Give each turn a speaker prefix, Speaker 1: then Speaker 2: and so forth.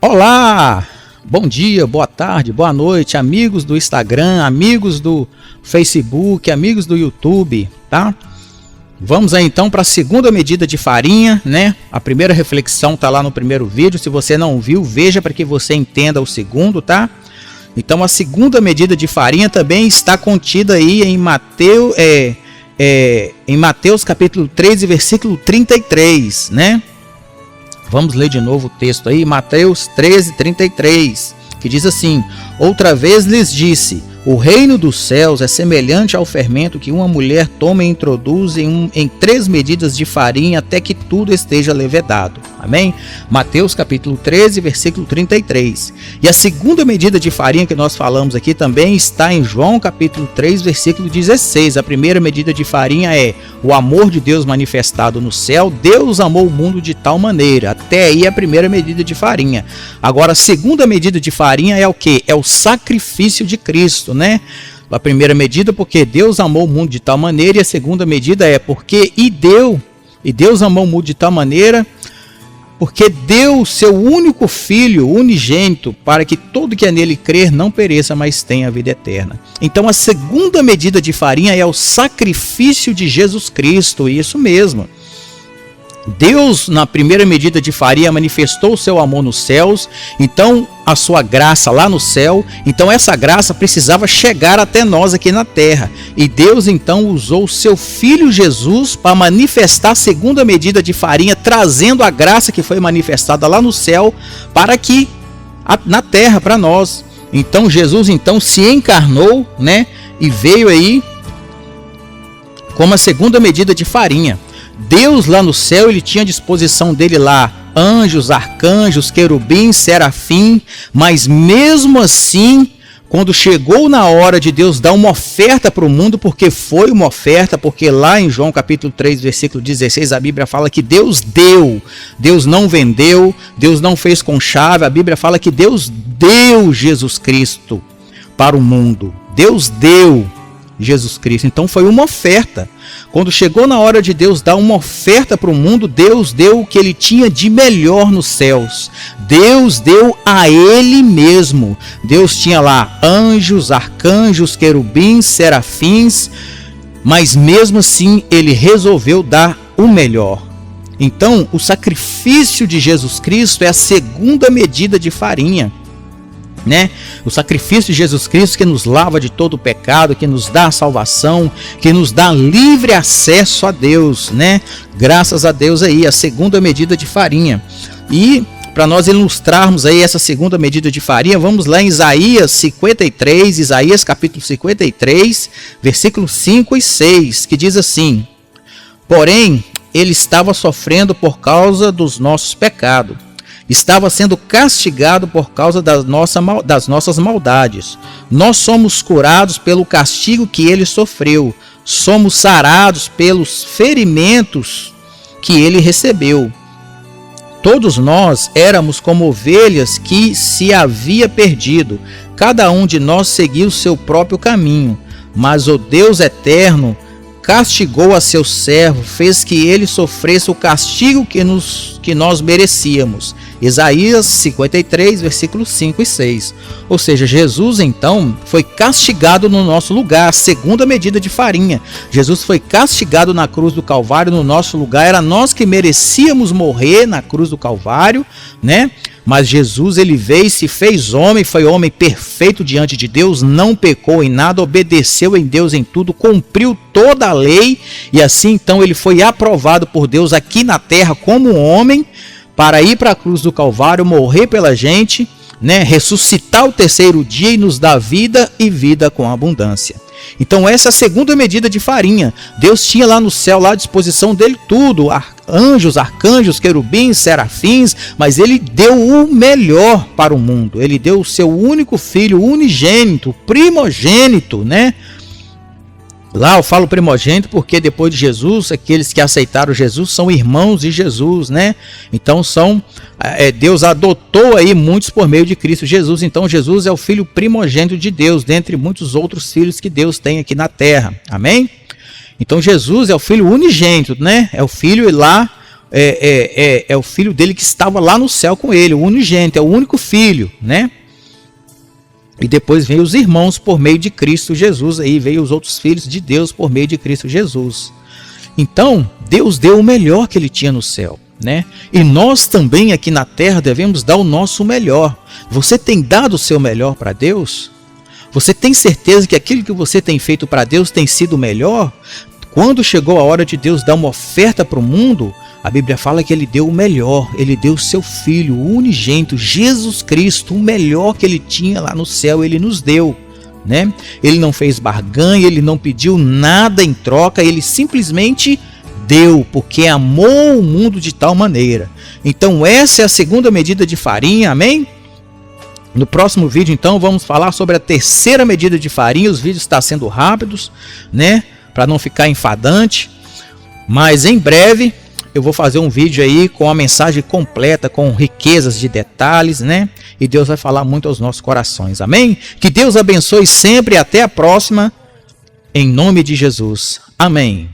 Speaker 1: Olá, bom dia, boa tarde, boa noite, amigos do Instagram, amigos do Facebook, amigos do YouTube, tá? Vamos aí então para a segunda medida de farinha, né? A primeira reflexão tá lá no primeiro vídeo, se você não viu, veja para que você entenda o segundo, tá? Então a segunda medida de farinha também está contida aí em Mateus capítulo 13, versículo 33, né? Vamos ler de novo o texto aí, Mateus 13, 33, que diz assim: outra vez lhes disse, o reino dos céus é semelhante ao fermento que uma mulher toma e introduz em 3 medidas de farinha até que tudo esteja levedado. Amém? Mateus capítulo 13, versículo 33. E a segunda medida de farinha que nós falamos aqui também está em João capítulo 3, versículo 16. A primeira medida de farinha é o amor de Deus manifestado no céu. Deus amou o mundo de tal maneira. Até aí a primeira medida de farinha. Agora a segunda medida de farinha é o quê? É o sacrifício de Cristo, né? A primeira medida porque Deus amou o mundo de tal maneira, e a segunda medida é porque Deus amou o mundo de tal maneira porque deu o seu único filho unigênito para que todo que é nele crer não pereça, mas tenha a vida eterna. Então a segunda medida de farinha é o sacrifício de Jesus Cristo, isso mesmo. Deus, na primeira medida de farinha, manifestou o seu amor nos céus, então a sua graça lá no céu, então essa graça precisava chegar até nós aqui na terra, e Deus então usou o seu Filho Jesus para manifestar a segunda medida de farinha, trazendo a graça que foi manifestada lá no céu, para aqui, na terra, para nós. Então Jesus então se encarnou, né, e veio aí como a segunda medida de farinha. Deus lá no céu, ele tinha à disposição dele lá anjos, arcanjos, querubins, serafim, mas mesmo assim, quando chegou na hora de Deus dar uma oferta para o mundo, porque foi uma oferta, porque lá em João capítulo 3, versículo 16, a Bíblia fala que Deus deu, Deus não vendeu, Deus não fez com chave, a Bíblia fala que Deus deu Jesus Cristo para o mundo, Deus deu Jesus Cristo, então foi uma oferta. Quando chegou na hora de Deus dar uma oferta para o mundo, Deus deu o que ele tinha de melhor nos céus. Deus deu a ele mesmo. Deus tinha lá anjos, arcanjos, querubins, serafins, mas mesmo assim ele resolveu dar o melhor. Então o sacrifício de Jesus Cristo é a segunda medida de farinha, né? O sacrifício de Jesus Cristo que nos lava de todo o pecado, que nos dá a salvação, que nos dá livre acesso a Deus, né? Graças a Deus aí, a segunda medida de farinha. E para nós ilustrarmos aí essa segunda medida de farinha, vamos lá em Isaías 53, Isaías capítulo 53, versículos 5 e 6, que diz assim: porém, ele estava sofrendo por causa dos nossos pecados, estava sendo castigado por causa das nossas maldades. Nós somos curados pelo castigo que ele sofreu. Somos sarados pelos ferimentos que ele recebeu. Todos nós éramos como ovelhas que se havia perdido. Cada um de nós seguiu o seu próprio caminho. Mas o Deus eterno castigou a seu servo, fez que ele sofresse o castigo que nós merecíamos. Isaías 53, versículos 5 e 6. Ou seja, Jesus então foi castigado no nosso lugar, a segunda medida de farinha. Jesus foi castigado na cruz do Calvário no nosso lugar, era nós que merecíamos morrer na cruz do Calvário, né? Mas Jesus, ele veio e se fez homem, foi homem perfeito diante de Deus, não pecou em nada, obedeceu em Deus em tudo, cumpriu toda a lei, e assim então ele foi aprovado por Deus aqui na terra como homem, para ir para a cruz do Calvário, morrer pela gente, né, ressuscitar o terceiro dia e nos dar vida e vida com abundância. Então essa é a segunda medida de farinha. Deus tinha lá no céu, lá à disposição dele tudo, anjos, arcanjos, querubins, serafins, mas ele deu o melhor para o mundo. Ele deu o seu único filho, unigênito, primogênito, né? Lá eu falo primogênito porque depois de Jesus, aqueles que aceitaram Jesus são irmãos de Jesus, né? Então Deus adotou aí muitos por meio de Cristo Jesus. Então Jesus é o filho primogênito de Deus, dentre muitos outros filhos que Deus tem aqui na terra. Amém? Então Jesus é o filho unigênito, né? É o filho lá é o filho dele que estava lá no céu com ele, o unigênito, é o único filho, né? E depois veio os irmãos por meio de Cristo Jesus, aí veio os outros filhos de Deus por meio de Cristo Jesus. Então, Deus deu o melhor que ele tinha no céu, né? E nós também aqui na terra devemos dar o nosso melhor. Você tem dado o seu melhor para Deus? Você tem certeza que aquilo que você tem feito para Deus tem sido melhor? Quando chegou a hora de Deus dar uma oferta para o mundo, a Bíblia fala que ele deu o melhor, ele deu o seu Filho, o unigênito, Jesus Cristo, o melhor que ele tinha lá no céu, ele nos deu, né? Ele não fez barganha, ele não pediu nada em troca, ele simplesmente deu, porque amou o mundo de tal maneira. Então essa é a segunda medida de farinha, amém? No próximo vídeo, então, vamos falar sobre a terceira medida de farinha. Os vídeos estão sendo rápidos, né? Para não ficar enfadante, mas em breve eu vou fazer um vídeo aí com a mensagem completa, com riquezas de detalhes, né? E Deus vai falar muito aos nossos corações, amém? Que Deus abençoe sempre e até a próxima, em nome de Jesus, amém.